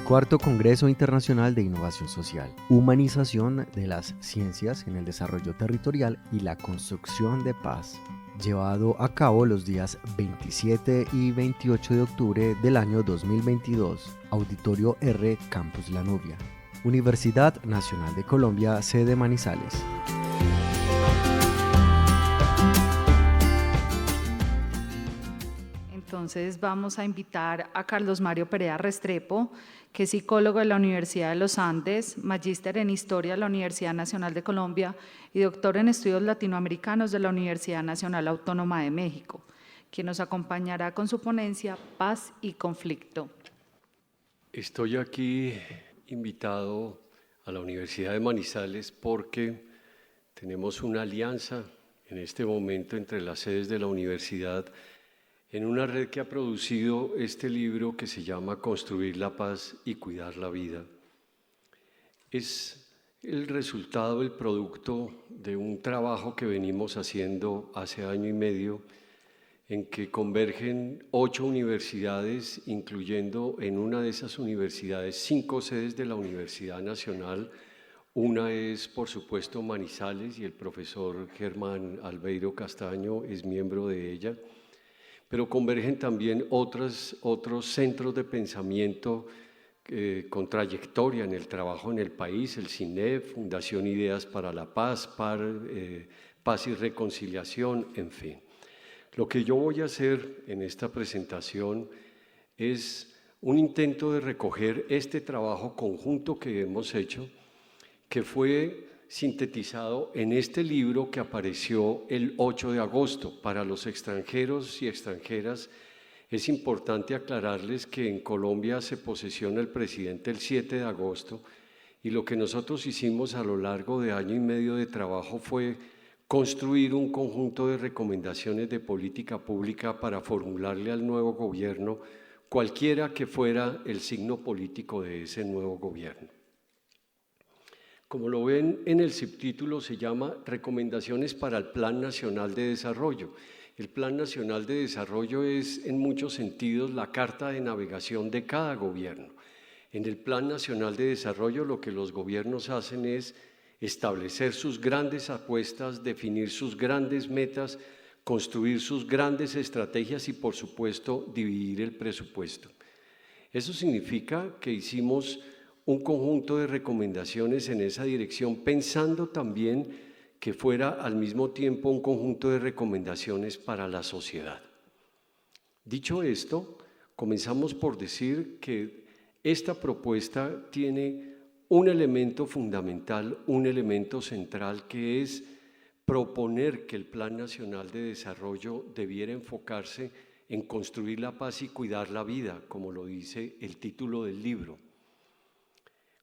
Cuarto Congreso Internacional de Innovación Social, Humanización de las Ciencias en el Desarrollo Territorial y la Construcción de Paz, llevado a cabo los días 27 y 28 de octubre del año 2022, Auditorio R, Campus La Nubia, Universidad Nacional de Colombia, sede Manizales. Entonces vamos a invitar a Carlos Mario Perea Restrepo, que es psicólogo de la Universidad de los Andes, magíster en Historia de la Universidad Nacional de Colombia y doctor en Estudios Latinoamericanos de la Universidad Nacional Autónoma de México, quien nos acompañará con su ponencia Paz y Conflicto. Estoy aquí invitado a la Universidad de Manizales porque tenemos una alianza en este momento entre las sedes de la universidad en una red que ha producido este libro que se llama Construir la Paz y Cuidar la Vida. Es el resultado, el producto de un trabajo que venimos haciendo hace año y medio en que convergen 8 universidades, incluyendo en una de esas universidades 5 sedes de la Universidad Nacional. Una es, por supuesto, Manizales y el profesor Germán Albeiro Castaño es miembro de ella. Pero convergen también otros centros de pensamiento con trayectoria en el trabajo en el país, el CINEP, Fundación Ideas para la Paz, Paz y Reconciliación, en fin. Lo que yo voy a hacer en esta presentación es un intento de recoger este trabajo conjunto que hemos hecho, que fue sintetizado en este libro que apareció el 8 de agosto. Para los extranjeros y extranjeras es importante aclararles que en Colombia se posesiona el presidente el 7 de agosto y lo que nosotros hicimos a lo largo de año y medio de trabajo fue construir un conjunto de recomendaciones de política pública para formularle al nuevo gobierno cualquiera que fuera el signo político de ese nuevo gobierno. Como lo ven en el subtítulo, se llama Recomendaciones para el Plan Nacional de Desarrollo. El Plan Nacional de Desarrollo es, en muchos sentidos, la carta de navegación de cada gobierno. En el Plan Nacional de Desarrollo, lo que los gobiernos hacen es establecer sus grandes apuestas, definir sus grandes metas, construir sus grandes estrategias y, por supuesto, dividir el presupuesto. Eso significa que hicimos un conjunto de recomendaciones en esa dirección, pensando también que fuera al mismo tiempo un conjunto de recomendaciones para la sociedad. Dicho esto, comenzamos por decir que esta propuesta tiene un elemento fundamental, un elemento central, que es proponer que el Plan Nacional de Desarrollo debiera enfocarse en construir la paz y cuidar la vida, como lo dice el título del libro.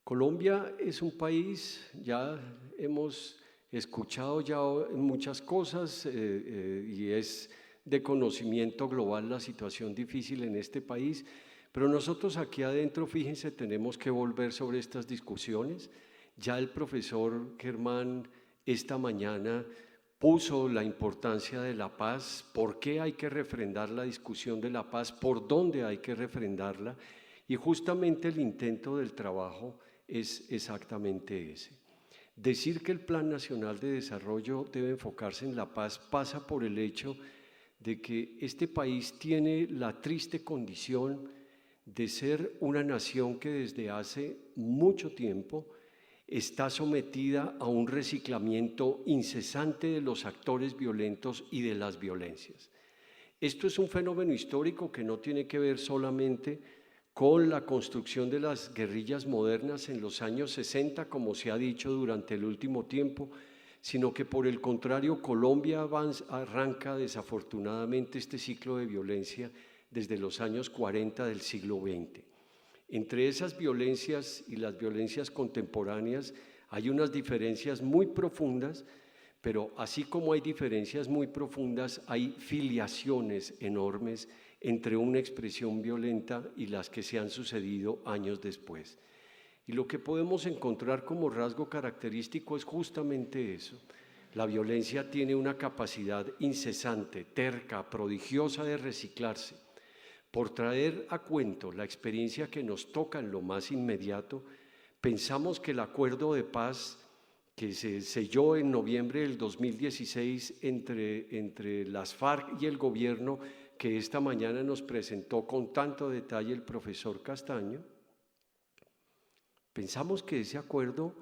Colombia es un país, ya hemos escuchado ya muchas cosas y es de conocimiento global la situación difícil en este país, pero nosotros aquí adentro, fíjense, tenemos que volver sobre estas discusiones. Ya el profesor Germán esta mañana puso la importancia de la paz, por qué hay que refrendar la discusión de la paz, por dónde hay que refrendarla, y justamente el intento del trabajo es exactamente ese. Decir que el Plan Nacional de Desarrollo debe enfocarse en la paz pasa por el hecho de que este país tiene la triste condición de ser una nación que desde hace mucho tiempo está sometida a un reciclamiento incesante de los actores violentos y de las violencias. Esto es un fenómeno histórico que no tiene que ver solamente con la construcción de las guerrillas modernas en los años 60, como se ha dicho durante el último tiempo, sino que por el contrario Colombia arranca desafortunadamente este ciclo de violencia desde los años 40 del siglo XX. Entre esas violencias y las violencias contemporáneas hay unas diferencias muy profundas, pero así como hay diferencias muy profundas, hay filiaciones enormes entre una expresión violenta y las que se han sucedido años después. Y lo que podemos encontrar como rasgo característico es justamente eso. La violencia tiene una capacidad incesante, terca, prodigiosa de reciclarse. por traer a cuento la experiencia que nos toca en lo más inmediato, pensamos que el acuerdo de paz que se selló en noviembre del 2016 entre las FARC y el gobierno, que esta mañana nos presentó con tanto detalle el profesor Castaño, pensamos que ese acuerdo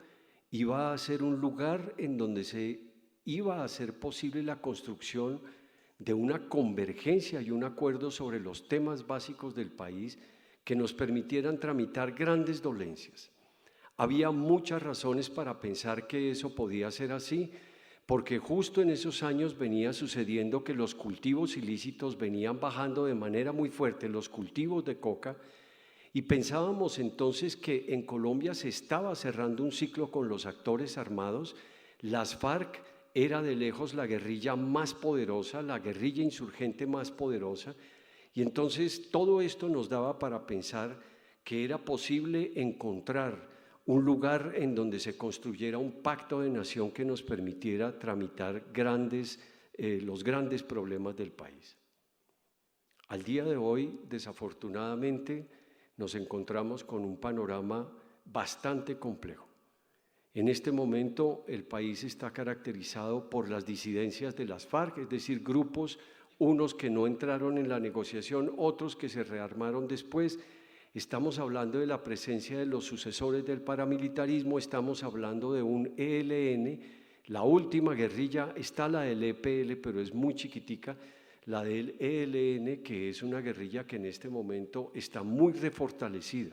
iba a ser un lugar en donde se iba a hacer posible la construcción de una convergencia y un acuerdo sobre los temas básicos del país que nos permitieran tramitar grandes dolencias. Había muchas razones para pensar que eso podía ser así, porque justo en esos años venía sucediendo que los cultivos ilícitos venían bajando de manera muy fuerte, los cultivos de coca, y pensábamos entonces que en Colombia se estaba cerrando un ciclo con los actores armados. Las FARC era de lejos la guerrilla más poderosa, la guerrilla insurgente más poderosa, y entonces todo esto nos daba para pensar que era posible encontrar un lugar en donde se construyera un pacto de nación que nos permitiera tramitar los grandes problemas del país. Al día de hoy, desafortunadamente, nos encontramos con un panorama bastante complejo. En este momento el país está caracterizado por las disidencias de las FARC, es decir, grupos, unos que no entraron en la negociación, otros que se rearmaron después. Estamos hablando de la presencia de los sucesores del paramilitarismo, estamos hablando de un ELN, la última guerrilla, está la del EPL, pero es muy chiquitica, la del ELN, que es una guerrilla que en este momento está muy refortalecida.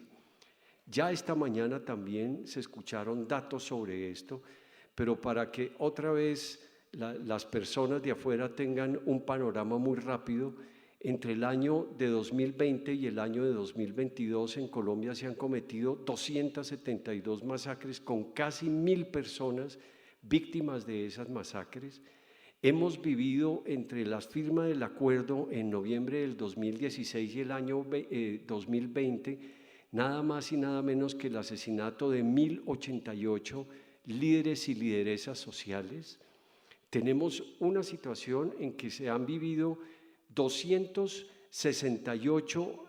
Ya esta mañana también se escucharon datos sobre esto, pero para que otra vez las personas de afuera tengan un panorama muy rápido, entre el año de 2020 y el año de 2022 en Colombia se han cometido 272 masacres con casi 1000 personas víctimas de esas masacres. Hemos vivido entre la firma del acuerdo en noviembre del 2016 y el año 2020 nada más y nada menos que el asesinato de 1088 líderes y lideresas sociales. Tenemos una situación en que se han vivido 268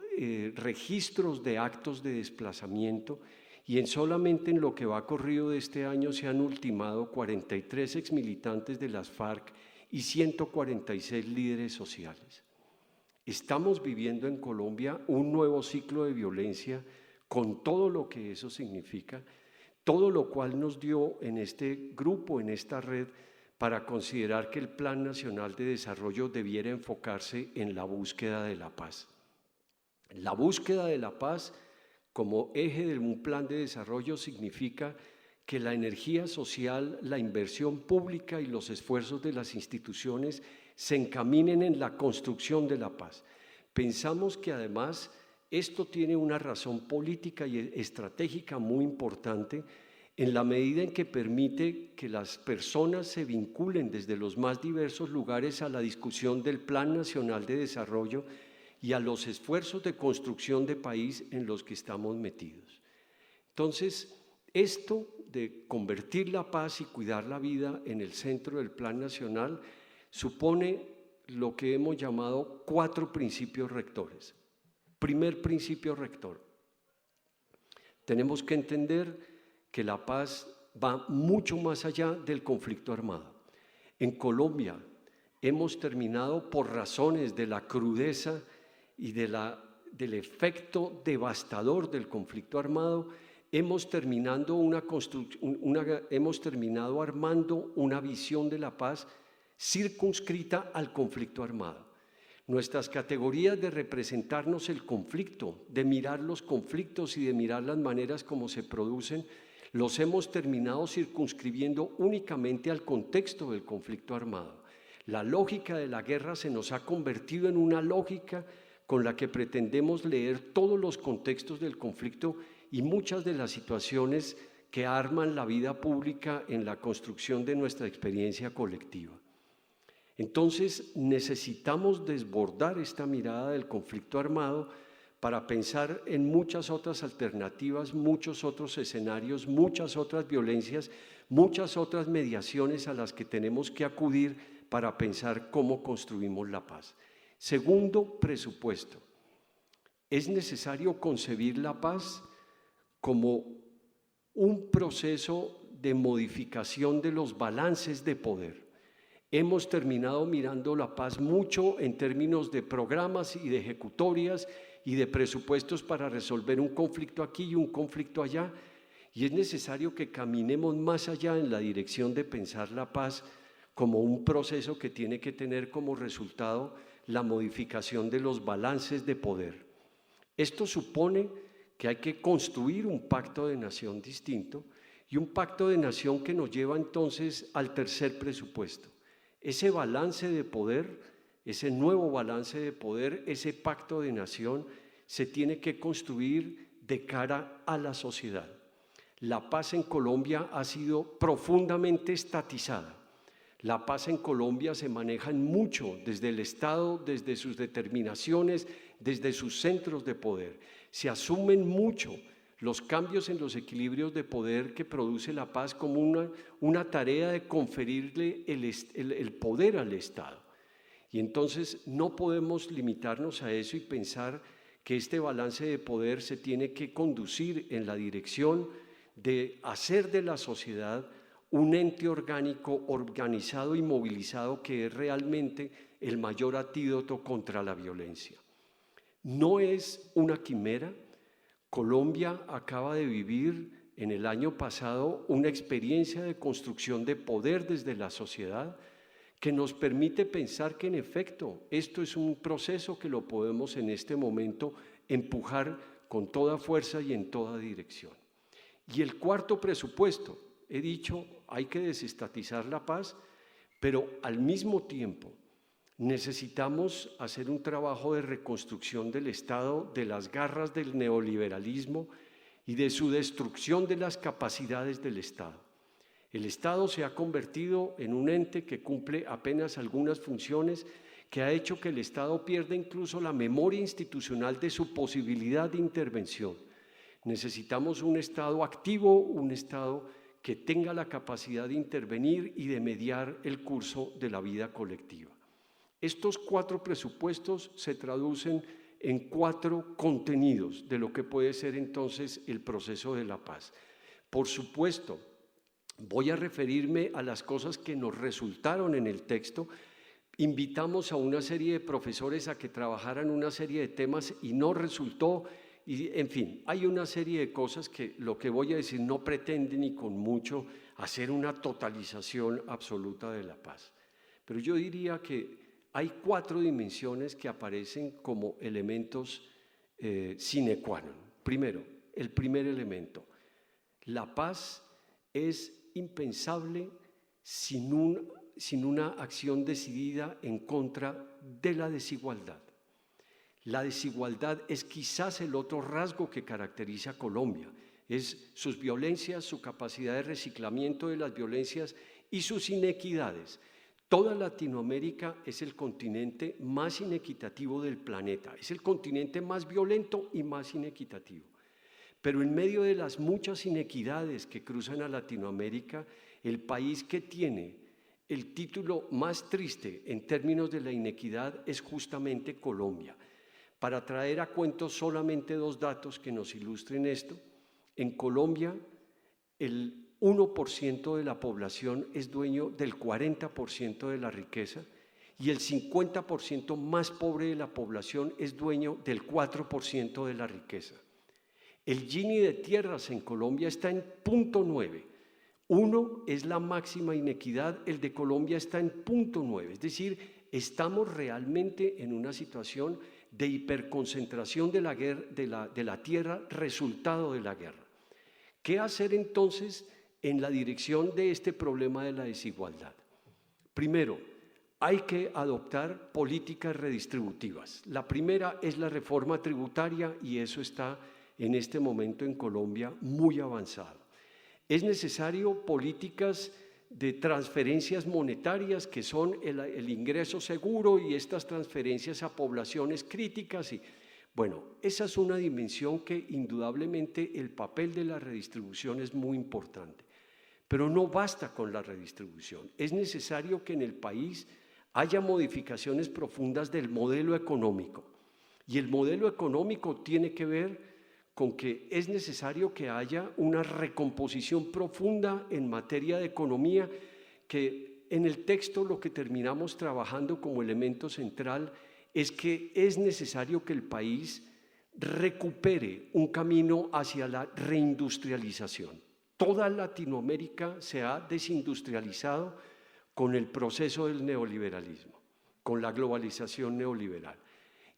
registros de actos de desplazamiento y solamente en lo que va corrido de este año se han ultimado 43 exmilitantes de las FARC y 146 líderes sociales. Estamos viviendo en Colombia un nuevo ciclo de violencia con todo lo que eso significa, todo lo cual nos dio en este grupo, en esta red, para considerar que el Plan Nacional de Desarrollo debiera enfocarse en la búsqueda de la paz. La búsqueda de la paz como eje de un plan de desarrollo significa que la energía social, la inversión pública y los esfuerzos de las instituciones se encaminen en la construcción de la paz. Pensamos que además esto tiene una razón política y estratégica muy importante en la medida en que permite que las personas se vinculen desde los más diversos lugares a la discusión del Plan Nacional de Desarrollo y a los esfuerzos de construcción de país en los que estamos metidos. Entonces, esto de convertir la paz y cuidar la vida en el centro del Plan Nacional supone lo que hemos llamado 4 principios rectores. Primer principio rector: tenemos que entender que la paz va mucho más allá del conflicto armado. En Colombia hemos terminado, por razones de la crudeza y del efecto devastador del conflicto armado, hemos terminado armando una visión de la paz circunscrita al conflicto armado. Nuestras categorías de representarnos el conflicto, de mirar los conflictos y de mirar las maneras como se producen, los hemos terminado circunscribiendo únicamente al contexto del conflicto armado. La lógica de la guerra se nos ha convertido en una lógica con la que pretendemos leer todos los contextos del conflicto y muchas de las situaciones que arman la vida pública en la construcción de nuestra experiencia colectiva. Entonces necesitamos desbordar esta mirada del conflicto armado para pensar en muchas otras alternativas, muchos otros escenarios, muchas otras violencias, muchas otras mediaciones a las que tenemos que acudir para pensar cómo construimos la paz. Segundo presupuesto: Es necesario concebir la paz como un proceso de modificación de los balances de poder. Hemos terminado mirando la paz mucho en términos de programas y de ejecutorias y de presupuestos para resolver un conflicto aquí y un conflicto allá, y es necesario que caminemos más allá en la dirección de pensar la paz como un proceso que tiene que tener como resultado la modificación de los balances de poder. Esto supone que hay que construir un pacto de nación distinto y un pacto de nación que nos lleva entonces al tercer presupuesto. Ese balance de poder, ese nuevo balance de poder, ese pacto de nación se tiene que construir de cara a la sociedad. La paz en Colombia ha sido profundamente estatizada. La paz en Colombia se maneja mucho desde el Estado, desde sus determinaciones, desde sus centros de poder. Se asumen mucho los cambios en los equilibrios de poder que produce la paz como una tarea de conferirle el poder al Estado. Y entonces no podemos limitarnos a eso y pensar que este balance de poder se tiene que conducir en la dirección de hacer de la sociedad un ente orgánico, organizado y movilizado que es realmente el mayor antídoto contra la violencia. No es una quimera. Colombia acaba de vivir en el año pasado una experiencia de construcción de poder desde la sociedad que nos permite pensar que en efecto esto es un proceso que lo podemos en este momento empujar con toda fuerza y en toda dirección. Y el cuarto presupuesto, he dicho, hay que desestatizar la paz, pero al mismo tiempo necesitamos hacer un trabajo de reconstrucción del Estado, de las garras del neoliberalismo y de su destrucción de las capacidades del Estado. El Estado se ha convertido en un ente que cumple apenas algunas funciones, que ha hecho que el Estado pierda incluso la memoria institucional de su posibilidad de intervención. Necesitamos un Estado activo, un Estado que tenga la capacidad de intervenir y de mediar el curso de la vida colectiva. Estos 4 presupuestos se traducen en 4 contenidos de lo que puede ser entonces el proceso de la paz. Por supuesto, voy a referirme a las cosas que nos resultaron en el texto. Invitamos a una serie de profesores a que trabajaran una serie de temas y no resultó. Y, en fin, hay una serie de cosas que lo que voy a decir no pretende ni con mucho hacer una totalización absoluta de la paz. Pero yo diría que hay 4 dimensiones que aparecen como elementos sine qua non. Primero, el primer elemento, la paz es impensable sin una acción decidida en contra de la desigualdad. La desigualdad es quizás el otro rasgo que caracteriza a Colombia, es sus violencias, su capacidad de reciclamiento de las violencias y sus inequidades. Toda Latinoamérica es el continente más inequitativo del planeta, es el continente más violento y más inequitativo. Pero en medio de las muchas inequidades que cruzan a Latinoamérica, el país que tiene el título más triste en términos de la inequidad es justamente Colombia. Para traer a cuento solamente 2 datos que nos ilustren esto, en Colombia el 1% de la población es dueño del 40% de la riqueza y el 50% más pobre de la población es dueño del 4% de la riqueza. El Gini de tierras en Colombia está en 0.9. 1 es la máxima inequidad, el de Colombia está en 0.9. Es decir, estamos realmente en una situación de hiperconcentración de la tierra, resultado de la guerra. ¿Qué hacer entonces en la dirección de este problema de la desigualdad? Primero, hay que adoptar políticas redistributivas. La primera es la reforma tributaria y eso está en este momento en Colombia muy avanzado. Es necesario políticas de transferencias monetarias que son el ingreso seguro y estas transferencias a poblaciones críticas. Bueno, esa es una dimensión que indudablemente el papel de la redistribución es muy importante. Pero no basta con la redistribución. Es necesario que en el país haya modificaciones profundas del modelo económico. Y el modelo económico tiene que ver con que es necesario que haya una recomposición profunda en materia de economía, que en el texto lo que terminamos trabajando como elemento central es que es necesario que el país recupere un camino hacia la reindustrialización. Toda Latinoamérica se ha desindustrializado con el proceso del neoliberalismo, con la globalización neoliberal.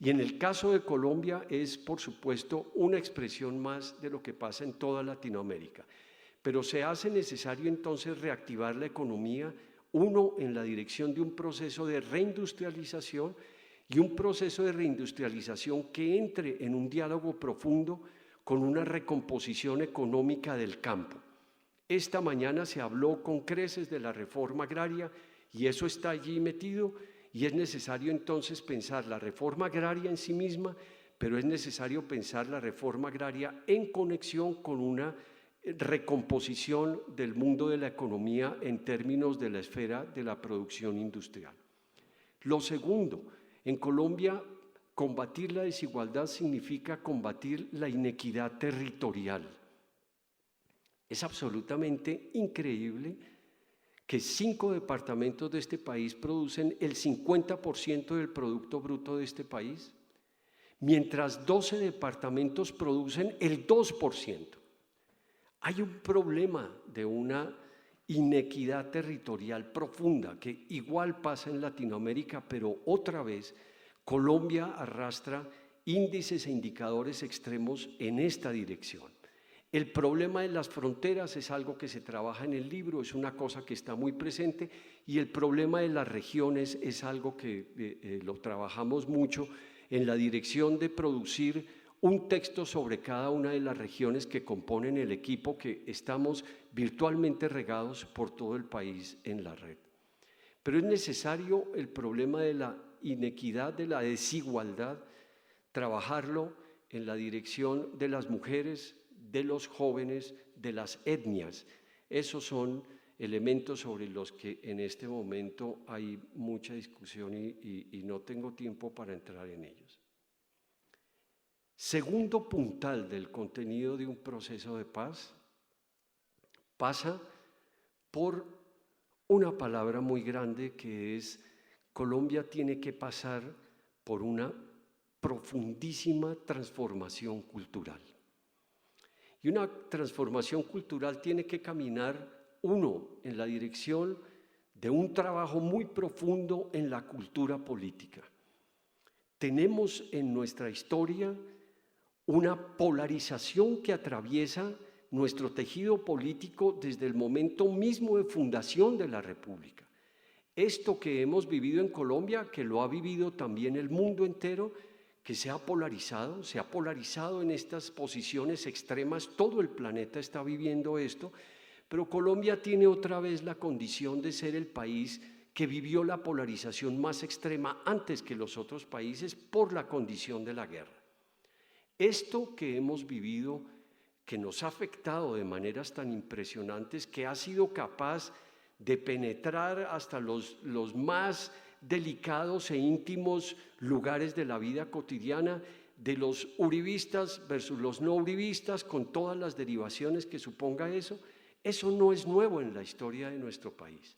Y en el caso de Colombia es, por supuesto, una expresión más de lo que pasa en toda Latinoamérica. Pero se hace necesario entonces reactivar la economía, uno, en la dirección de un proceso de reindustrialización y un proceso de reindustrialización que entre en un diálogo profundo con una recomposición económica del campo. Esta mañana se habló con creces de la reforma agraria y eso está allí metido. Y es necesario entonces pensar la reforma agraria en sí misma, pero es necesario pensar la reforma agraria en conexión con una recomposición del mundo de la economía en términos de la esfera de la producción industrial. Lo segundo, en Colombia, combatir la desigualdad significa combatir la inequidad territorial. Es absolutamente increíble que 5 departamentos de este país producen el 50% del Producto Bruto de este país, mientras 12 departamentos producen el 2%. Hay un problema de una inequidad territorial profunda que igual pasa en Latinoamérica, pero otra vez Colombia arrastra índices e indicadores extremos en esta dirección. El problema de las fronteras es algo que se trabaja en el libro, es una cosa que está muy presente, y el problema de las regiones es algo que lo trabajamos mucho en la dirección de producir un texto sobre cada una de las regiones que componen el equipo que estamos virtualmente regados por todo el país en la red. Pero es necesario el problema de la inequidad, de la desigualdad, trabajarlo en la dirección de las mujeres, de los jóvenes, de las etnias. Esos son elementos sobre los que en este momento hay mucha discusión y no tengo tiempo para entrar en ellos. Segundo puntal del contenido de un proceso de paz pasa por una palabra muy grande que es: Colombia tiene que pasar por una profundísima transformación cultural. Y una transformación cultural tiene que caminar, uno, en la dirección de un trabajo muy profundo en la cultura política. Tenemos en nuestra historia una polarización que atraviesa nuestro tejido político desde el momento mismo de fundación de la República. Esto que hemos vivido en Colombia, que lo ha vivido también el mundo entero, que se ha polarizado en estas posiciones extremas, todo el planeta está viviendo esto, pero Colombia tiene otra vez la condición de ser el país que vivió la polarización más extrema antes que los otros países por la condición de la guerra. Esto que hemos vivido, que nos ha afectado de maneras tan impresionantes, que ha sido capaz de penetrar hasta los más delicados e íntimos lugares de la vida cotidiana, de los uribistas versus los no uribistas, con todas las derivaciones que suponga eso no es nuevo en la historia de nuestro país.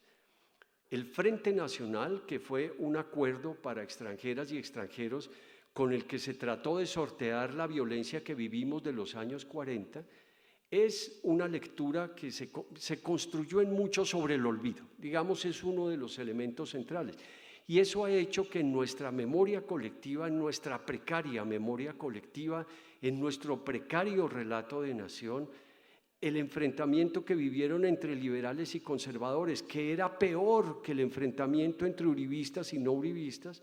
El Frente Nacional, que fue un acuerdo para extranjeras y extranjeros con el que se trató de sortear la violencia que vivimos de los años 40, es una lectura que se construyó en mucho sobre el olvido. Digamos, es uno de los elementos centrales. Y eso ha hecho que en nuestra memoria colectiva, en nuestra precaria memoria colectiva, en nuestro precario relato de nación, el enfrentamiento que vivieron entre liberales y conservadores, que era peor que el enfrentamiento entre uribistas y no uribistas,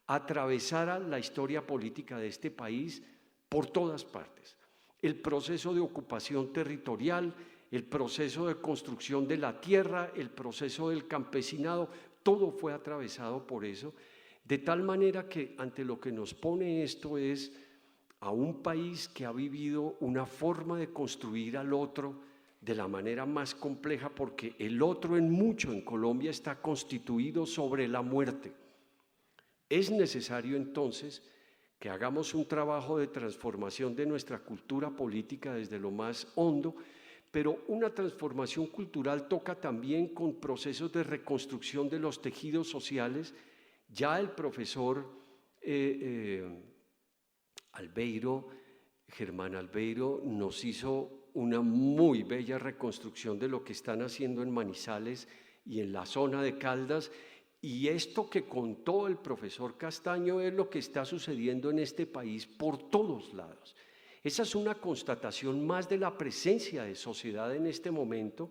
atravesara la historia política de este país por todas partes. El proceso de ocupación territorial, el proceso de construcción de la tierra, el proceso del campesinado, todo fue atravesado por eso, de tal manera que ante lo que nos pone esto es a un país que ha vivido una forma de construir al otro de la manera más compleja, porque el otro en mucho en Colombia está constituido sobre la muerte. Es necesario entonces que hagamos un trabajo de transformación de nuestra cultura política desde lo más hondo, pero una transformación cultural toca también con procesos de reconstrucción de los tejidos sociales. Ya el profesor Germán Albeiro, nos hizo una muy bella reconstrucción de lo que están haciendo en Manizales y en la zona de Caldas, y esto que contó el profesor Castaño es lo que está sucediendo en este país por todos lados. Esa es una constatación más de la presencia de sociedad en este momento,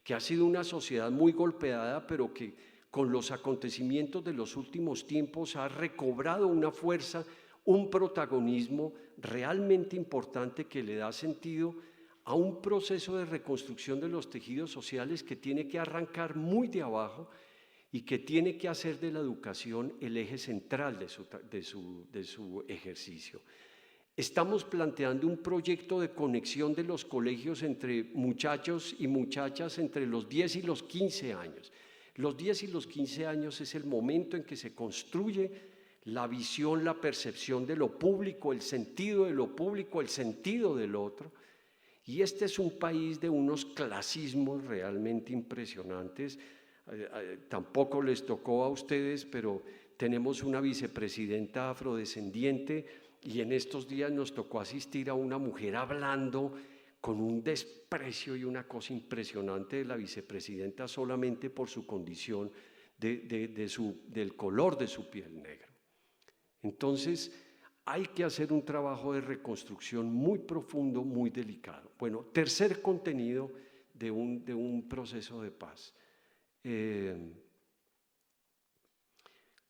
que ha sido una sociedad muy golpeada, pero que con los acontecimientos de los últimos tiempos ha recobrado una fuerza, un protagonismo realmente importante que le da sentido a un proceso de reconstrucción de los tejidos sociales que tiene que arrancar muy de abajo y que tiene que hacer de la educación el eje central de su ejercicio. Estamos planteando un proyecto de conexión de los colegios entre muchachos y muchachas entre los 10 y los 15 años. Los 10 y los 15 años es el momento en que se construye la visión, la percepción de lo público, el sentido de lo público, el sentido del otro. Y este es un país de unos clasismos realmente impresionantes. Tampoco les tocó a ustedes, pero tenemos una vicepresidenta afrodescendiente y en estos días nos tocó asistir a una mujer hablando con un desprecio y una cosa impresionante de la vicepresidenta solamente por su condición del color de su piel negra. Entonces, hay que hacer un trabajo de reconstrucción muy profundo, muy delicado. Bueno, tercer contenido de un proceso de paz.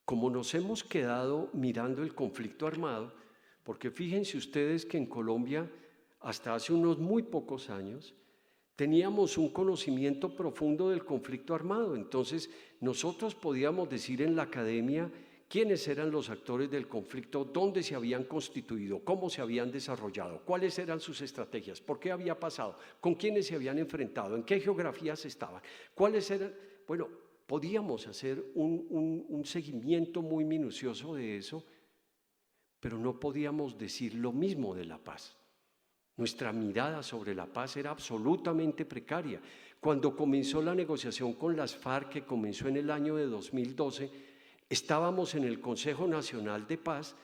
Como nos hemos quedado mirando el conflicto armado, porque fíjense ustedes que en Colombia, hasta hace unos muy pocos años, teníamos un conocimiento profundo del conflicto armado. Entonces, nosotros podíamos decir en la academia quiénes eran los actores del conflicto, dónde se habían constituido, cómo se habían desarrollado, cuáles eran sus estrategias, por qué había pasado, con quiénes se habían enfrentado, en qué geografías estaban, cuáles eran. Bueno, podíamos hacer un seguimiento muy minucioso de eso, pero no podíamos decir lo mismo de la paz. Nuestra mirada sobre la paz era absolutamente precaria. Cuando comenzó la negociación con las FARC, que comenzó en el año de 2012, estábamos en el Consejo Nacional de Paz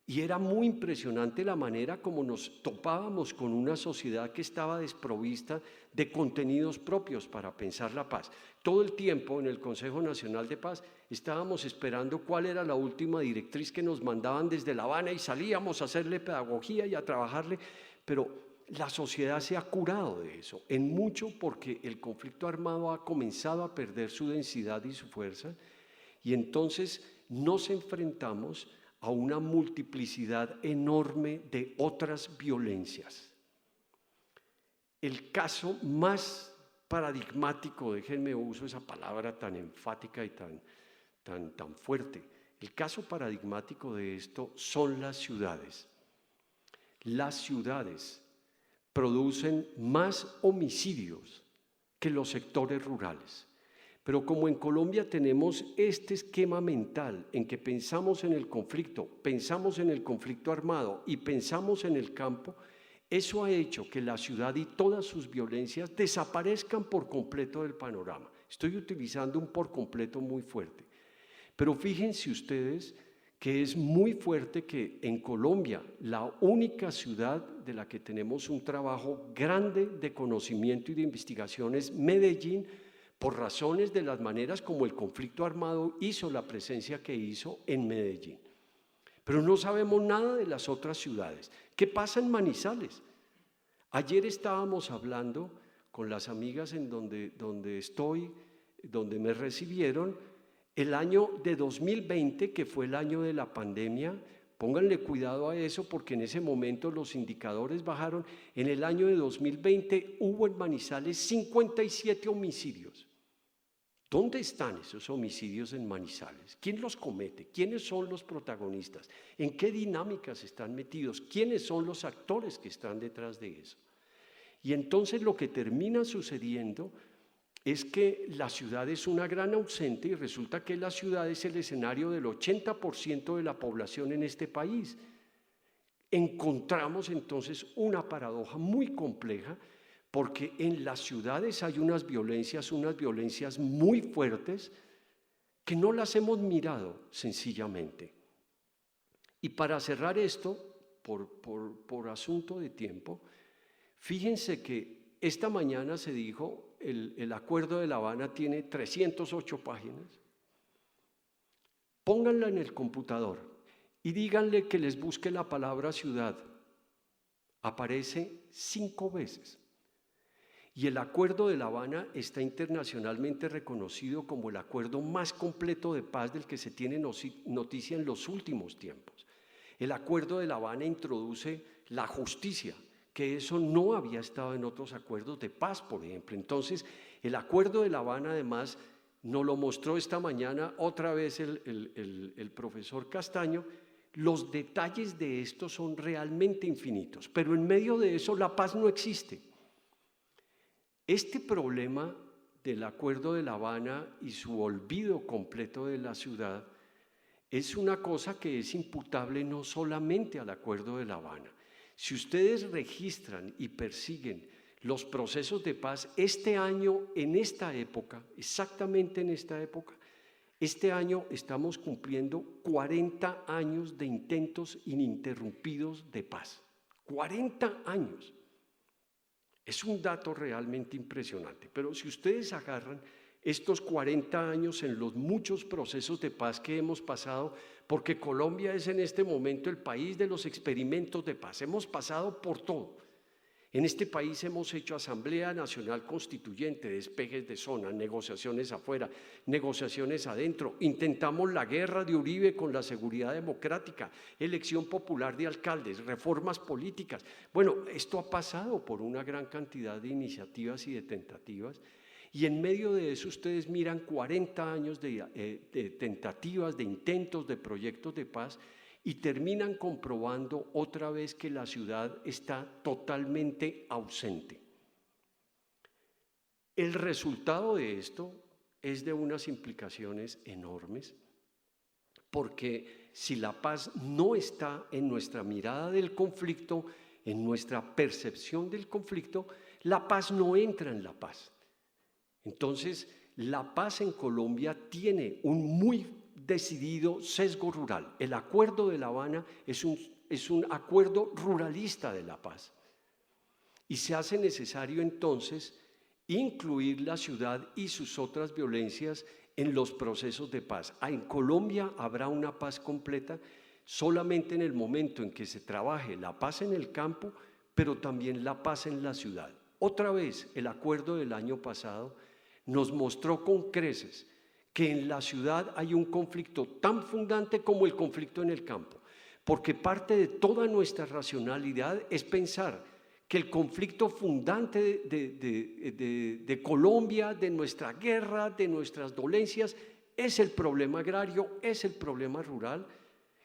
y era muy impresionante la manera como nos topábamos con una sociedad que estaba desprovista de contenidos propios para pensar la paz. Todo el tiempo en el Consejo Nacional de Paz estábamos esperando cuál era la última directriz que nos mandaban desde La Habana y salíamos a hacerle pedagogía y a trabajarle, pero la sociedad se ha curado de eso, en mucho porque el conflicto armado ha comenzado a perder su densidad y su fuerza, y entonces nos enfrentamos a una multiplicidad enorme de otras violencias. El caso más paradigmático, déjenme uso esa palabra tan enfática y tan fuerte, el caso paradigmático de esto son las ciudades. Las ciudades producen más homicidios que los sectores rurales. Pero como en Colombia tenemos este esquema mental en que pensamos en el conflicto armado y pensamos en el campo, eso ha hecho que la ciudad y todas sus violencias desaparezcan por completo del panorama. Estoy utilizando un por completo muy fuerte. Pero fíjense ustedes que es muy fuerte que en Colombia, la única ciudad de la que tenemos un trabajo grande de conocimiento y de investigación es Medellín, por razones de las maneras como el conflicto armado hizo la presencia que hizo en Medellín. Pero no sabemos nada de las otras ciudades. ¿Qué pasa en Manizales? Ayer estábamos hablando con las amigas en donde estoy, donde me recibieron, el año de 2020, que fue el año de la pandemia. Pónganle cuidado a eso porque en ese momento los indicadores bajaron. En el año de 2020 hubo en Manizales 57 homicidios. ¿Dónde están esos homicidios en Manizales? ¿Quién los comete? ¿Quiénes son los protagonistas? ¿En qué dinámicas están metidos? ¿Quiénes son los actores que están detrás de eso? Y entonces lo que termina sucediendo es que la ciudad es una gran ausente y resulta que la ciudad es el escenario del 80% de la población en este país. encontramos entonces una paradoja muy compleja, porque en las ciudades hay unas violencias muy fuertes que no las hemos mirado sencillamente. Y para cerrar esto, por asunto de tiempo, fíjense que esta mañana se dijo, el Acuerdo de La Habana tiene 308 páginas. Pónganla en el computador y díganle que les busque la palabra ciudad. Aparece 5 veces. Y el Acuerdo de La Habana está internacionalmente reconocido como el acuerdo más completo de paz del que se tiene noticia en los últimos tiempos. El Acuerdo de La Habana introduce la justicia, que eso no había estado en otros acuerdos de paz, por ejemplo. Entonces, el Acuerdo de La Habana, además, nos lo mostró esta mañana otra vez el profesor Castaño. Los detalles de esto son realmente infinitos, pero en medio de eso la paz no existe. Este problema del Acuerdo de La Habana y su olvido completo de la ciudad es una cosa que es imputable no solamente al Acuerdo de La Habana. Si ustedes registran y persiguen los procesos de paz, este año, en esta época, exactamente en esta época, este año estamos cumpliendo 40 años de intentos ininterrumpidos de paz. 40 años. Es un dato realmente impresionante, pero si ustedes agarran estos 40 años en los muchos procesos de paz que hemos pasado, porque Colombia es en este momento el país de los experimentos de paz, hemos pasado por todo. En este país hemos hecho Asamblea Nacional Constituyente, despejes de zona, negociaciones afuera, negociaciones adentro, intentamos la guerra de Uribe con la seguridad democrática, elección popular de alcaldes, reformas políticas. Bueno, esto ha pasado por una gran cantidad de iniciativas y de tentativas. Y en medio de eso ustedes miran 40 años de tentativas, de intentos, de proyectos de paz y terminan comprobando otra vez que la ciudad está totalmente ausente. El resultado de esto es de unas implicaciones enormes, porque si la paz no está en nuestra mirada del conflicto, en nuestra percepción del conflicto, la paz no entra en la paz. Entonces, la paz en Colombia tiene un muy decidido sesgo rural. El Acuerdo de La Habana es un acuerdo ruralista de la paz. Y se hace necesario entonces incluir la ciudad y sus otras violencias en los procesos de paz. En Colombia habrá una paz completa solamente en el momento en que se trabaje la paz en el campo, pero también la paz en la ciudad. Otra vez, el acuerdo del año pasado nos mostró con creces que en la ciudad hay un conflicto tan fundante como el conflicto en el campo, porque parte de toda nuestra racionalidad es pensar que el conflicto fundante de Colombia, de nuestra guerra, de nuestras dolencias, es el problema agrario, es el problema rural,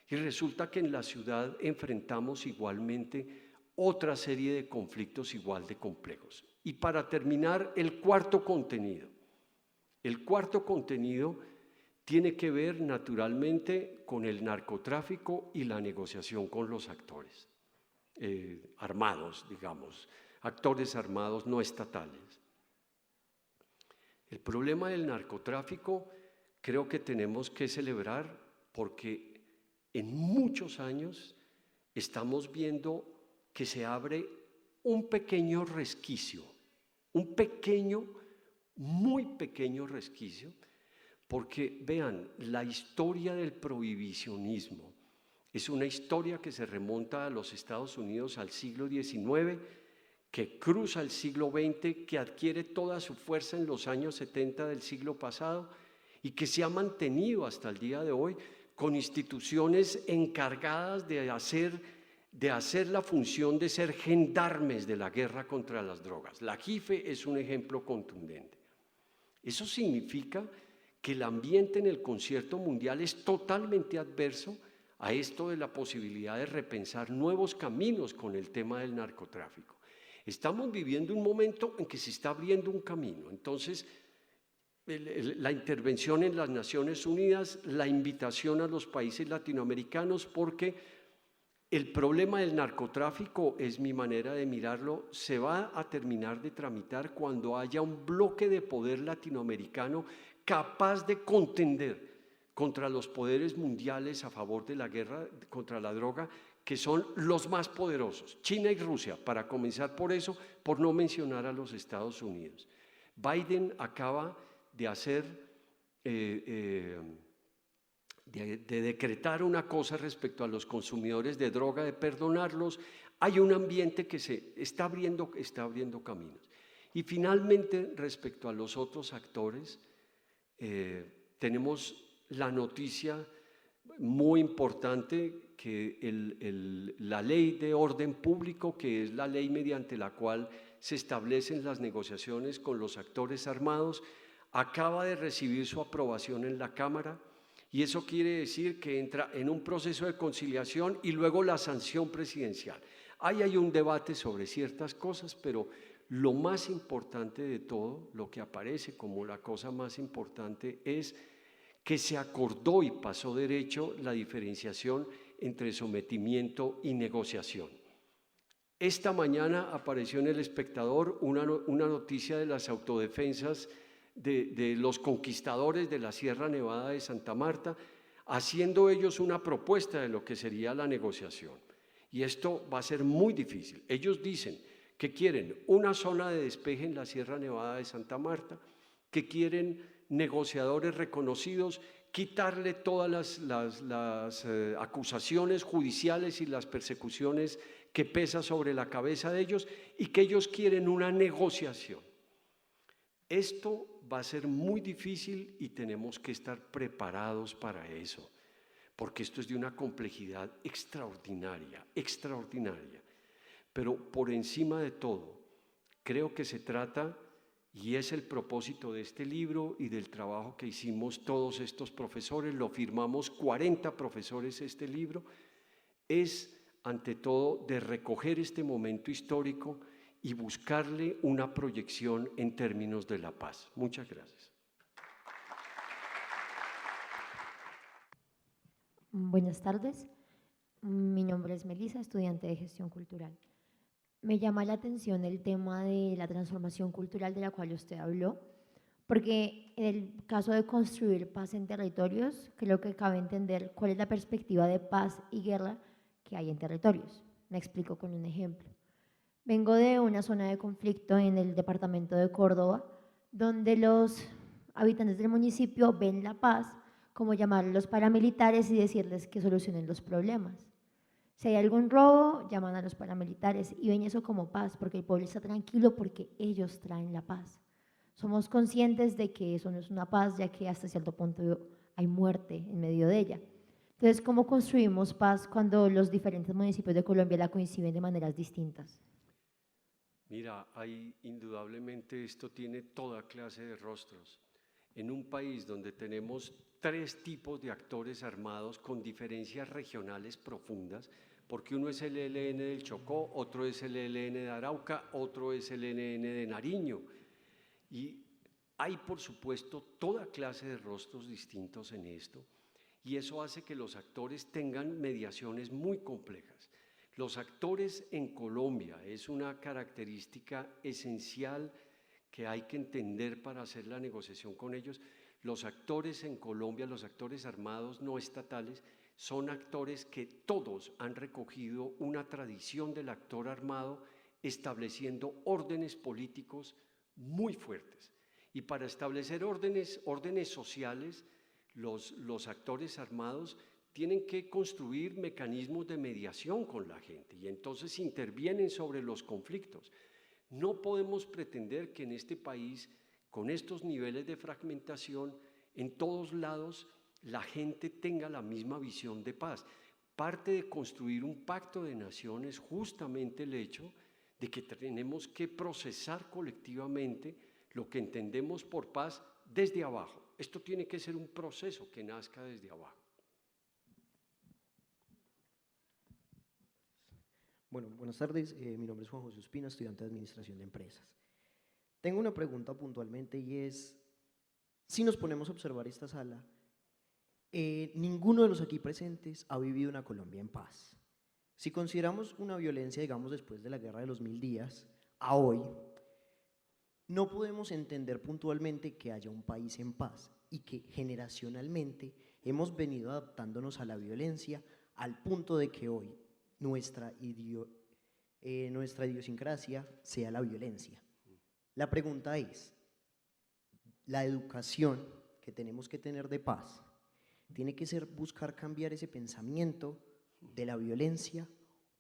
y resulta que en la ciudad enfrentamos igualmente otra serie de conflictos igual de complejos. Y para terminar, el cuarto contenido. El cuarto contenido tiene que ver naturalmente con el narcotráfico y la negociación con los actores armados, digamos, actores armados no estatales. El problema del narcotráfico creo que tenemos que celebrar porque en muchos años estamos viendo que se abre un pequeño resquicio, un pequeño, muy pequeño resquicio, porque vean, la historia del prohibicionismo es una historia que se remonta a los Estados Unidos al siglo XIX, que cruza el siglo XX, que adquiere toda su fuerza en los años 70 del siglo pasado y que se ha mantenido hasta el día de hoy con instituciones encargadas de hacer la función de ser gendarmes de la guerra contra las drogas. La JIFE es un ejemplo contundente. Eso significa que el ambiente en el concierto mundial es totalmente adverso a esto de la posibilidad de repensar nuevos caminos con el tema del narcotráfico. Estamos viviendo un momento en que se está abriendo un camino. Entonces, la intervención en las Naciones Unidas, la invitación a los países latinoamericanos, porque El problema del narcotráfico, es mi manera de mirarlo, se va a terminar de tramitar cuando haya un bloque de poder latinoamericano capaz de contender contra los poderes mundiales a favor de la guerra contra la droga, que son los más poderosos, China y Rusia, para comenzar por eso, por no mencionar a los Estados Unidos. Biden acaba de hacer, de decretar una cosa respecto a los consumidores de droga, de perdonarlos. Hay un ambiente que se está abriendo caminos. Y finalmente, respecto a los otros actores, tenemos la noticia muy importante que la ley de orden público, que es la ley mediante la cual se establecen las negociaciones con los actores armados, acaba de recibir su aprobación en la Cámara, y eso quiere decir que entra en un proceso de conciliación y luego la sanción presidencial. Ahí hay un debate sobre ciertas cosas, pero lo más importante de todo, lo que aparece como la cosa más importante, es que se acordó y pasó derecho la diferenciación entre sometimiento y negociación. Esta mañana apareció en El Espectador una noticia de las autodefensas de los conquistadores de la Sierra Nevada de Santa Marta, haciendo ellos una propuesta de lo que sería la negociación. Y esto va a ser muy difícil. Ellos dicen que quieren una zona de despeje en la Sierra Nevada de Santa Marta, que quieren negociadores reconocidos, quitarle todas las acusaciones judiciales y las persecuciones que pesa sobre la cabeza de ellos, y que ellos quieren una negociación. Esto va a ser muy difícil y tenemos que estar preparados para eso, porque esto es de una complejidad extraordinaria, extraordinaria. Pero por encima de todo, creo que se trata, y es el propósito de este libro y del trabajo que hicimos todos estos profesores, lo firmamos 40 profesores este libro, es ante todo de recoger este momento histórico y buscarle una proyección en términos de la paz. Muchas gracias. Buenas tardes, mi nombre es Melissa, estudiante de Gestión Cultural. Me llama la atención el tema de la transformación cultural de la cual usted habló, porque en el caso de construir paz en territorios, creo que cabe entender cuál es la perspectiva de paz y guerra que hay en territorios. Me explico con un ejemplo. Vengo de una zona de conflicto en el departamento de Córdoba, donde los habitantes del municipio ven la paz como llamar a los paramilitares y decirles que solucionen los problemas. Si hay algún robo, llaman a los paramilitares y ven eso como paz, porque el pueblo está tranquilo porque ellos traen la paz. Somos conscientes de que eso no es una paz, ya que hasta cierto punto hay muerte en medio de ella. Entonces, ¿cómo construimos paz cuando los diferentes municipios de Colombia la coinciden de maneras distintas? Mira, indudablemente esto tiene toda clase de rostros. En un país donde tenemos 3 tipos de actores armados con diferencias regionales profundas, porque uno es el ELN del Chocó, otro es el ELN de Arauca, otro es el ELN de Nariño. Y hay, por supuesto, toda clase de rostros distintos en esto, y eso hace que los actores tengan mediaciones muy complejas. Los actores en Colombia es una característica esencial que hay que entender para hacer la negociación con ellos. Los actores en Colombia, los actores armados no estatales, son actores que todos han recogido una tradición del actor armado estableciendo órdenes políticos muy fuertes. Y para establecer órdenes sociales, los actores armados tienen que construir mecanismos de mediación con la gente y entonces intervienen sobre los conflictos. No podemos pretender que en este país, con estos niveles de fragmentación, en todos lados la gente tenga la misma visión de paz. Parte de construir un pacto de naciones es justamente el hecho de que tenemos que procesar colectivamente lo que entendemos por paz desde abajo. Esto tiene que ser un proceso que nazca desde abajo. Bueno, buenas tardes. Mi nombre es Juan José Ospina, estudiante de Administración de Empresas. Tengo una pregunta puntualmente y es, si nos ponemos a observar esta sala, ninguno de los aquí presentes ha vivido una Colombia en paz. Si consideramos una violencia, digamos, después de la Guerra de los 1000 días, a hoy, no podemos entender puntualmente que haya un país en paz y que generacionalmente hemos venido adaptándonos a la violencia al punto de que hoy nuestra idiosincrasia sea la violencia. La pregunta es, la educación que tenemos que tener de paz tiene que ser buscar cambiar ese pensamiento de la violencia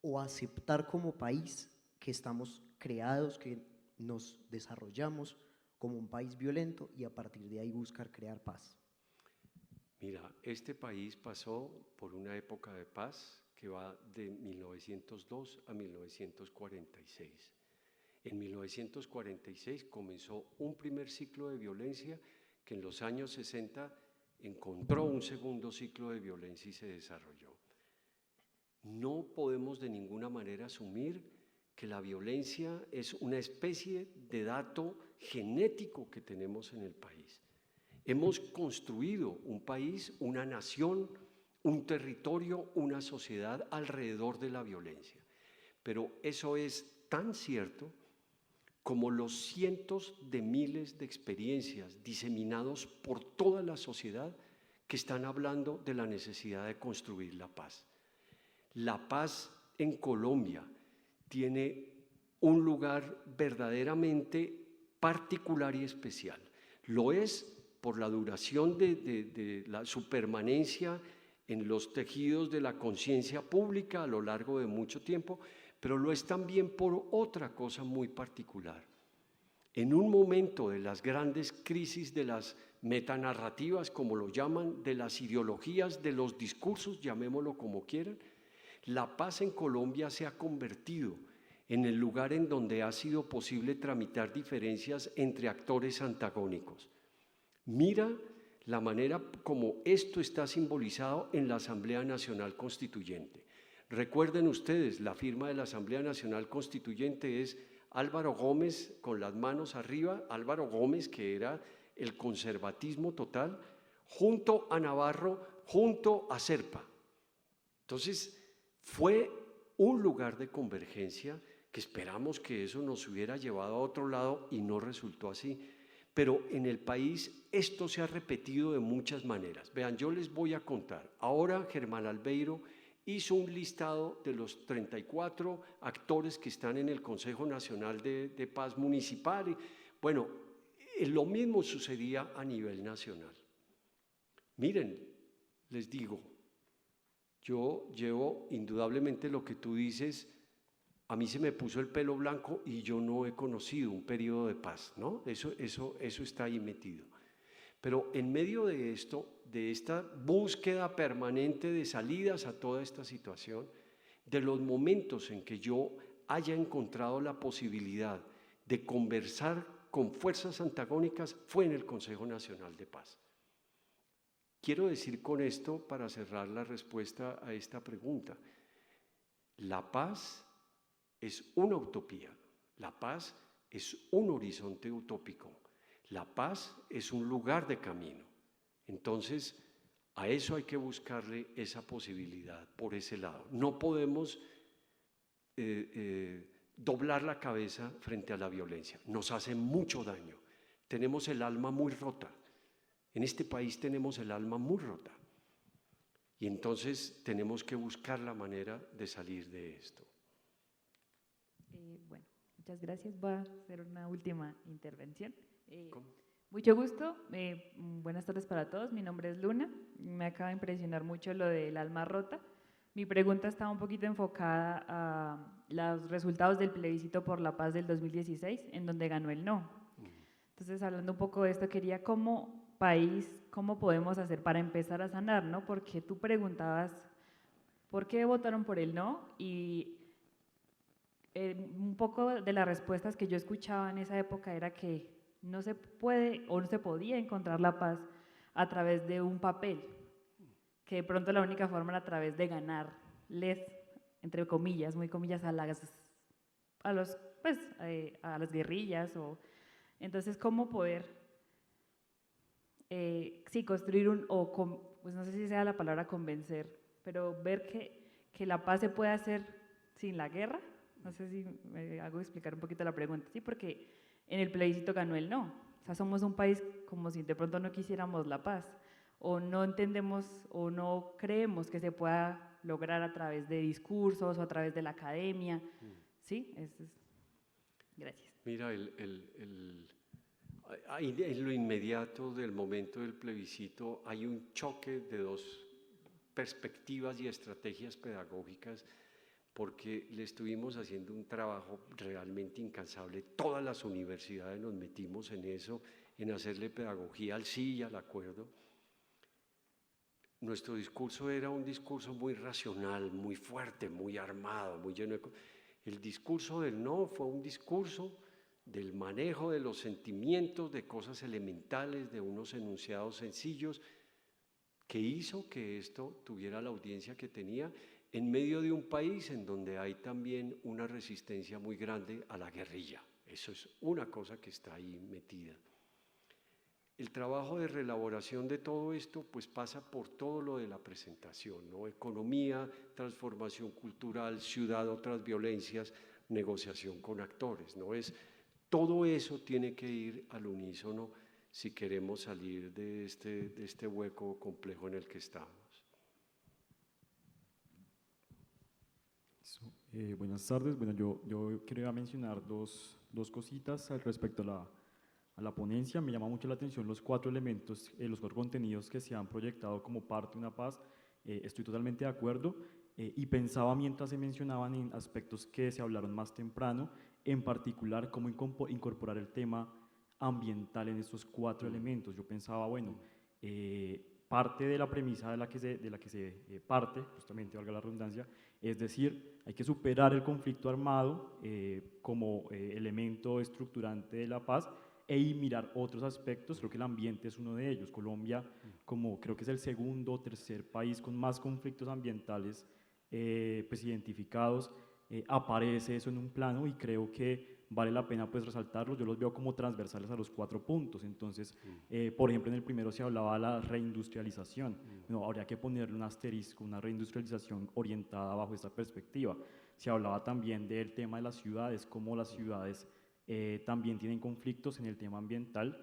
o aceptar como país que estamos creados, que nos desarrollamos como un país violento y a partir de ahí buscar crear paz. Mira, este país pasó por una época de paz que va de 1902 a 1946. En 1946 comenzó un primer ciclo de violencia que en los años 60 encontró un segundo ciclo de violencia y se desarrolló. No podemos de ninguna manera asumir que la violencia es una especie de dato genético que tenemos en el país. Hemos construido un país, una nación, un territorio, una sociedad alrededor de la violencia. Pero eso es tan cierto como los cientos de miles de experiencias diseminados por toda la sociedad que están hablando de la necesidad de construir la paz. La paz en Colombia tiene un lugar verdaderamente particular y especial. Lo es por la duración de su permanencia en los tejidos de la conciencia pública a lo largo de mucho tiempo, pero lo es también por otra cosa muy particular. En un momento de las grandes crisis de las metanarrativas, como lo llaman, de las ideologías, de los discursos, llamémoslo como quieran, la paz en Colombia se ha convertido en el lugar en donde ha sido posible tramitar diferencias entre actores antagónicos. Mira la manera como esto está simbolizado en la Asamblea Nacional Constituyente. Recuerden ustedes, la firma de la Asamblea Nacional Constituyente es Álvaro Gómez con las manos arriba, Álvaro Gómez, que era el conservatismo total, junto a Navarro, junto a Serpa. Entonces, fue un lugar de convergencia que esperamos que eso nos hubiera llevado a otro lado y no resultó así. Pero en el país esto se ha repetido de muchas maneras. Vean, yo les voy a contar. Ahora Germán Albeiro hizo un listado de los 34 actores que están en el Consejo Nacional de Paz Municipal. Bueno, lo mismo sucedía a nivel nacional. Miren, les digo, yo llevo indudablemente lo que tú dices. A mí se me puso el pelo blanco y yo no he conocido un periodo de paz, ¿no? Eso está ahí metido. Pero en medio de esto, de esta búsqueda permanente de salidas a toda esta situación, de los momentos en que yo haya encontrado la posibilidad de conversar con fuerzas antagónicas, fue en el Consejo Nacional de Paz. Quiero decir con esto, para cerrar la respuesta a esta pregunta, la paz es una utopía, la paz es un horizonte utópico, la paz es un lugar de camino. Entonces, a eso hay que buscarle esa posibilidad por ese lado. No podemos doblar la cabeza frente a la violencia, nos hace mucho daño, tenemos el alma muy rota, en este país tenemos el alma muy rota y entonces tenemos que buscar la manera de salir de esto. Bueno, muchas gracias. Voy a hacer una última intervención. Mucho gusto. Buenas tardes para todos. Mi nombre es Luna. Me acaba de impresionar mucho lo del alma rota. Mi pregunta está un poquito enfocada a los resultados del plebiscito por la paz del 2016, en donde ganó el no. Entonces, hablando un poco de esto, quería como país, ¿cómo podemos hacer para empezar a sanar, ¿no? Porque tú preguntabas, ¿por qué votaron por el no? Y un poco de las respuestas que yo escuchaba en esa época era que no se puede o no se podía encontrar la paz a través de un papel, que de pronto la única forma era a través de ganarles, entre comillas, muy comillas, a las guerrillas. Entonces, ¿cómo poder construir pues no sé si sea la palabra convencer, pero ver que la paz se puede hacer sin la guerra. No sé si me hago explicar un poquito la pregunta, ¿sí? Porque en el plebiscito ganó el no. O sea, somos un país como si de pronto no quisiéramos la paz, o no entendemos o no creemos que se pueda lograr a través de discursos o a través de la academia, ¿sí? Gracias. Mira, en lo inmediato del momento del plebiscito hay un choque de dos perspectivas y estrategias pedagógicas, porque le estuvimos haciendo un trabajo realmente incansable. Todas las universidades nos metimos en eso, en hacerle pedagogía al sí y al acuerdo. Nuestro discurso era un discurso muy racional, muy fuerte, muy armado, muy lleno de... El discurso del no fue un discurso del manejo de los sentimientos, de cosas elementales, de unos enunciados sencillos, que hizo que esto tuviera la audiencia que tenía en medio de un país en donde hay también una resistencia muy grande a la guerrilla. Eso es una cosa que está ahí metida. El trabajo de reelaboración de todo esto pues pasa por todo lo de la presentación, ¿no? Economía, transformación cultural, ciudad, otras violencias, negociación con actores, ¿no? Todo eso tiene que ir al unísono si queremos salir de este hueco complejo en el que estamos. Buenas tardes. Bueno, yo quería mencionar dos cositas al respecto a la ponencia. Me llama mucho la atención los 4 elementos, los 4 contenidos que se han proyectado como parte de una paz. Estoy totalmente de acuerdo y pensaba mientras se mencionaban en aspectos que se hablaron más temprano, en particular cómo incorporar el tema ambiental en estos 4 elementos. Yo pensaba, bueno, parte de la premisa de la que se parte, justamente valga la redundancia, es decir, hay que superar el conflicto armado como elemento estructurante de la paz y mirar otros aspectos. Creo que el ambiente es uno de ellos. Colombia, como creo que es el segundo o tercer país con más conflictos ambientales pues identificados, aparece eso en un plano y creo que vale la pena pues resaltarlos. Yo los veo como transversales a los 4 puntos. Entonces, por ejemplo, en el primero se hablaba de la reindustrialización. Bueno, habría que ponerle un asterisco, una reindustrialización orientada bajo esta perspectiva. Se hablaba también del tema de las ciudades, cómo las ciudades también tienen conflictos en el tema ambiental,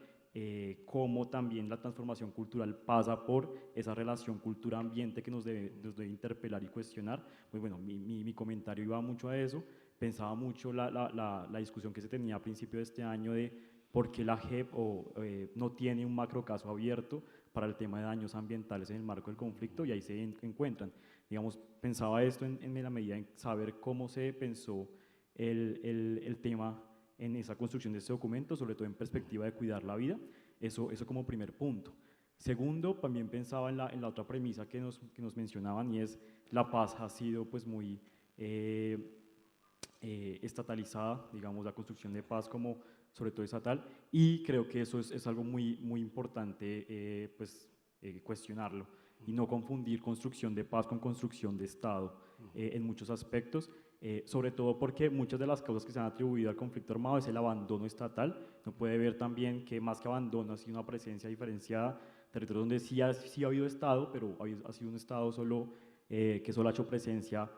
cómo también la transformación cultural pasa por esa relación cultura-ambiente que nos debe interpelar y cuestionar. Pues bueno, mi comentario iba mucho a eso. Pensaba mucho la discusión que se tenía a principio de este año de por qué la JEP no tiene un macrocaso abierto para el tema de daños ambientales en el marco del conflicto, y ahí se encuentran. Digamos, pensaba esto en la medida en saber cómo se pensó el tema en esa construcción de este documento, sobre todo en perspectiva de cuidar la vida. Eso como primer punto. Segundo, también pensaba en la otra premisa que nos mencionaban, y es la paz ha sido pues muy estatalizada, digamos, la construcción de paz como sobre todo estatal, y creo que eso es algo muy importante cuestionarlo y no confundir construcción de paz con construcción de Estado en muchos aspectos, sobre todo porque muchas de las causas que se han atribuido al conflicto armado es el abandono estatal. No puede ver también que más que abandono ha sido una presencia diferenciada, territorios donde sí ha habido Estado, pero ha sido un Estado solo que solo ha hecho presencia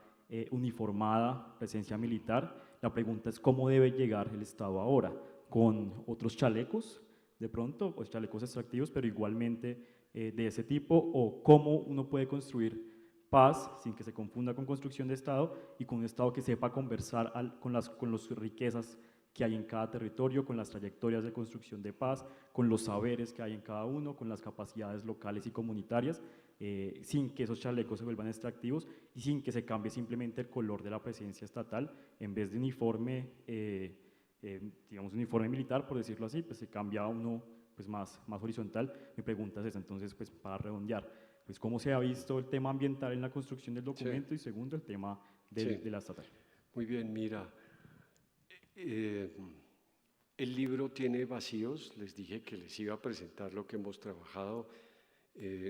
uniformada, presencia militar. La pregunta es cómo debe llegar el Estado ahora, con otros chalecos de pronto, o chalecos extractivos, pero igualmente de ese tipo, o cómo uno puede construir paz sin que se confunda con construcción de Estado, y con un Estado que sepa conversar con las riquezas que hay en cada territorio, con las trayectorias de construcción de paz, con los saberes que hay en cada uno, con las capacidades locales y comunitarias, sin que esos chalecos se vuelvan extractivos y sin que se cambie simplemente el color de la presencia estatal. En vez de uniforme, digamos uniforme militar, por decirlo así, pues se cambia a uno pues más horizontal. Mi pregunta es esa, entonces, pues para redondear, pues cómo se ha visto el tema ambiental en la construcción del documento, sí, y segundo, el tema de la estatal. Muy bien, mira, el libro tiene vacíos. Les dije que les iba a presentar lo que hemos trabajado.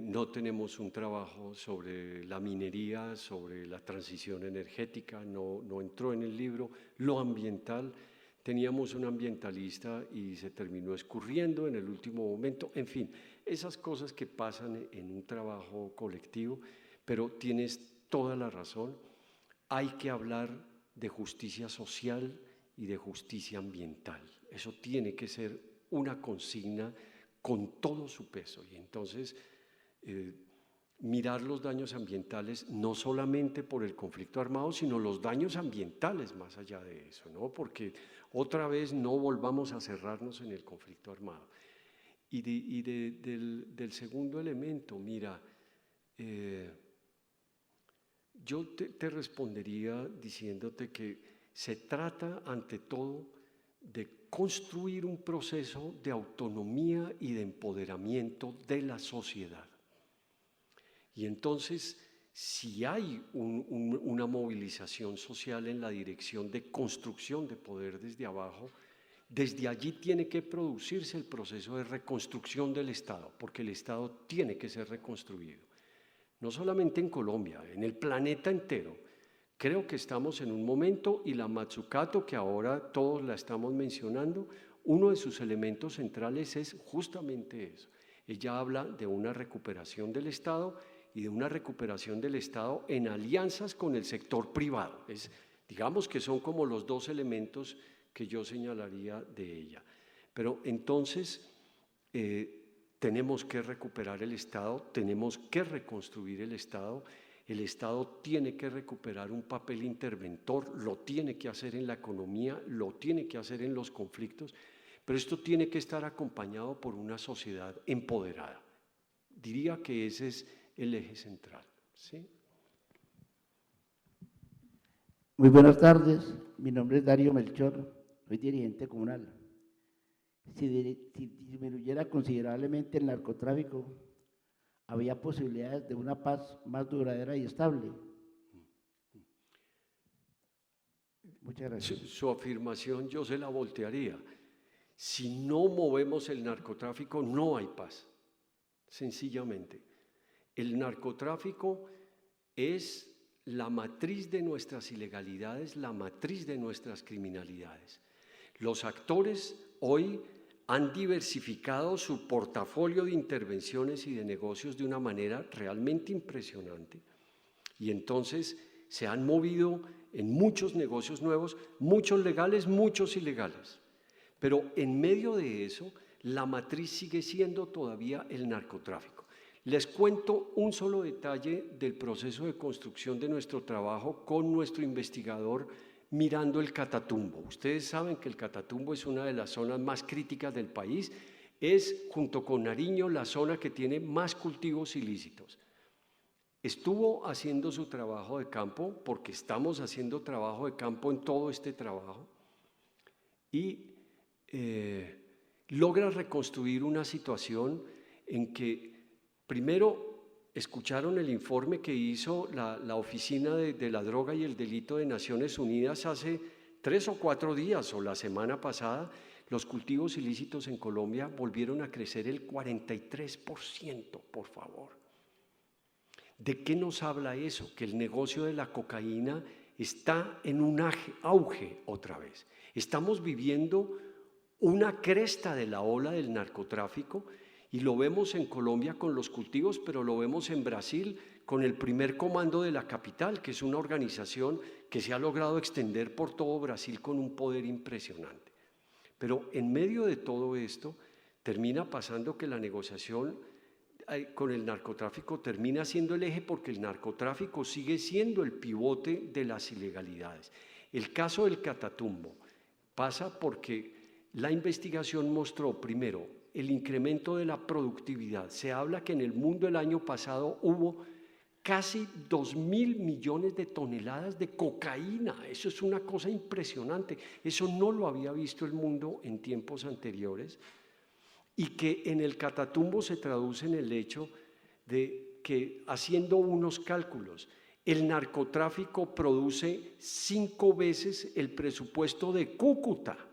No tenemos un trabajo sobre la minería, sobre la transición energética, no entró en el libro. Lo ambiental, teníamos un ambientalista y se terminó escurriendo en el último momento. En fin, esas cosas que pasan en un trabajo colectivo, pero tienes toda la razón. hay que hablar de justicia social y de justicia ambiental. Eso tiene que ser una consigna con todo su peso. Y entonces, mirar los daños ambientales no solamente por el conflicto armado, sino los daños ambientales más allá de eso, ¿no? Porque otra vez no volvamos a cerrarnos en el conflicto armado. Y del segundo elemento, mira, yo te respondería diciéndote que se trata ante todo de construir un proceso de autonomía y de empoderamiento de la sociedad. Y entonces, si hay una movilización social en la dirección de construcción de poder desde abajo, desde allí tiene que producirse el proceso de reconstrucción del Estado, porque el Estado tiene que ser reconstruido. No solamente en Colombia, en el planeta entero. Creo que estamos en un momento, y la Mazzucato, que ahora todos la estamos mencionando, uno de sus elementos centrales es justamente eso. Ella habla de una recuperación del Estado y de una recuperación del Estado en alianzas con el sector privado. Digamos que son como los dos elementos que yo señalaría de ella. Pero entonces tenemos que recuperar el Estado, tenemos que reconstruir el Estado tiene que recuperar un papel interventor, lo tiene que hacer en la economía, lo tiene que hacer en los conflictos, pero esto tiene que estar acompañado por una sociedad empoderada. Diría que ese es el eje central, ¿sí? Muy buenas tardes, mi nombre es Darío Melchor, soy dirigente comunal. Si disminuyera considerablemente el narcotráfico, había posibilidades de una paz más duradera y estable. Muchas gracias. Su afirmación yo se la voltearía. Si no movemos el narcotráfico, no hay paz, sencillamente. El narcotráfico es la matriz de nuestras ilegalidades, la matriz de nuestras criminalidades. Los actores hoy han diversificado su portafolio de intervenciones y de negocios de una manera realmente impresionante. Y entonces se han movido en muchos negocios nuevos, muchos legales, muchos ilegales. Pero en medio de eso, la matriz sigue siendo todavía el narcotráfico. Les cuento un solo detalle del proceso de construcción de nuestro trabajo con nuestro investigador mirando el Catatumbo. Ustedes saben que el Catatumbo es una de las zonas más críticas del país, es junto con Nariño la zona que tiene más cultivos ilícitos. Estuvo haciendo su trabajo de campo, porque estamos haciendo trabajo de campo en todo este trabajo, y logra reconstruir una situación en que primero escucharon el informe que hizo la Oficina de la Droga y el Delito de Naciones Unidas hace 3 o 4 días o la semana pasada. Los cultivos ilícitos en Colombia volvieron a crecer el 43%, por favor. ¿De qué nos habla eso? Que el negocio de la cocaína está en un auge otra vez. Estamos viviendo una cresta de la ola del narcotráfico. Y lo vemos en Colombia con los cultivos, pero lo vemos en Brasil con el primer comando de la capital, que es una organización que se ha logrado extender por todo Brasil con un poder impresionante. Pero en medio de todo esto, termina pasando que la negociación con el narcotráfico termina siendo el eje, porque el narcotráfico sigue siendo el pivote de las ilegalidades. El caso del Catatumbo pasa porque la investigación mostró primero el incremento de la productividad. Se habla que en el mundo el año pasado hubo casi 2.000 millones de toneladas de cocaína. Eso es una cosa impresionante. Eso no lo había visto el mundo en tiempos anteriores. Y que en el Catatumbo se traduce en el hecho de que, haciendo unos cálculos, el narcotráfico produce 5 veces el presupuesto de Cúcuta.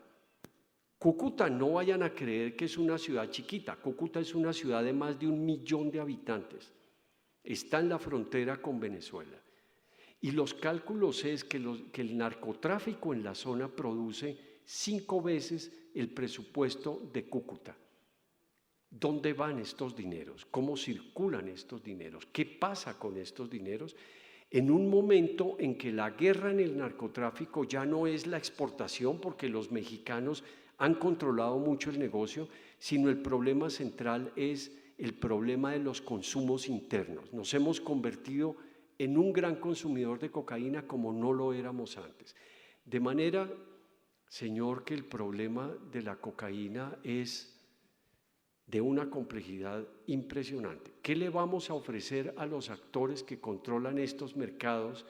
Cúcuta, no vayan a creer que es una ciudad chiquita. Cúcuta es una ciudad de más de 1 millón de habitantes. Está en la frontera con Venezuela. Y los cálculos es que el narcotráfico en la zona produce 5 veces el presupuesto de Cúcuta. ¿Dónde van estos dineros? ¿Cómo circulan estos dineros? ¿Qué pasa con estos dineros? en un momento en que la guerra en el narcotráfico ya no es la exportación, porque los mexicanos han controlado mucho el negocio, sino el problema central es el problema de los consumos internos. Nos hemos convertido en un gran consumidor de cocaína como no lo éramos antes. De manera, señor, que el problema de la cocaína es de una complejidad impresionante. ¿Qué le vamos a ofrecer a los actores que controlan estos mercados,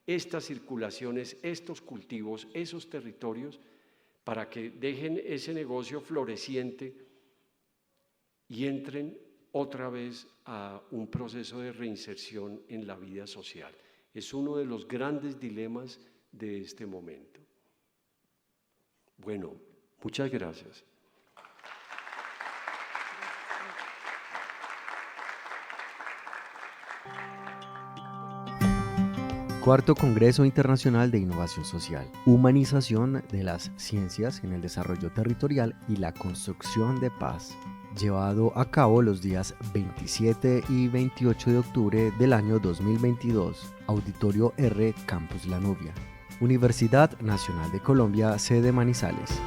estas circulaciones, estos cultivos, esos territorios, para que dejen ese negocio floreciente y entren otra vez a un proceso de reinserción en la vida social? Es uno de los grandes dilemas de este momento. Bueno, muchas gracias. Cuarto Congreso Internacional de Innovación Social, Humanización de las Ciencias en el Desarrollo Territorial y la Construcción de Paz, llevado a cabo los días 27 y 28 de octubre del año 2022, Auditorio R, Campus La Nubia, Universidad Nacional de Colombia, sede Manizales.